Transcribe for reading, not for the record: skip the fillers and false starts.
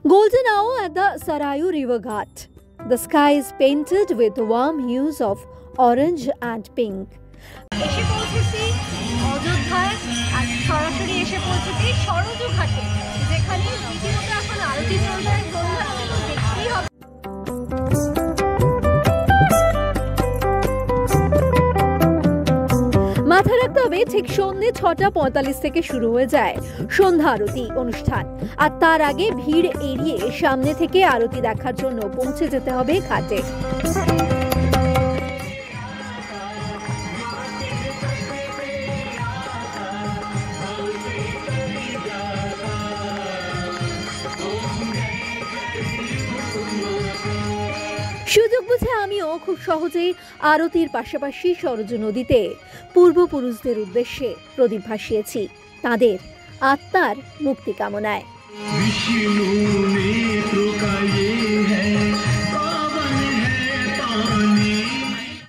Golden hour at the Sarayu River Ghat. The sky is painted with warm hues of orange and pink. এসে পৌঁছেছি অযোধ্যায় আর সরাসরি এসে পৌঁছেছি সরজু ঘাটে, যেখানে রীতিমতো এখন আরতি চলছে। সন্ধ্যা আরতি তো দেখতেই হবে। মাথায় রাখতে হবে ঠিক সন্ধ্যে 6:45 থেকে শুরু হয়ে যায় সন্ধ্যা আরতি অনুষ্ঠান, আর তার আগে ভিড় এড়িয়ে সামনে থেকে আরতি দেখার জন্য পৌঁছে যেতে হবে ঘাটে। সুযোগ বুঝে আমিও খুব সহজেই আরতির পাশাপাশি সরজু নদীতে পূর্বপুরুষদের উদ্দেশ্যে প্রদীপ ভাসিয়েছি তাদের আত্মার মুক্তি কামনায়।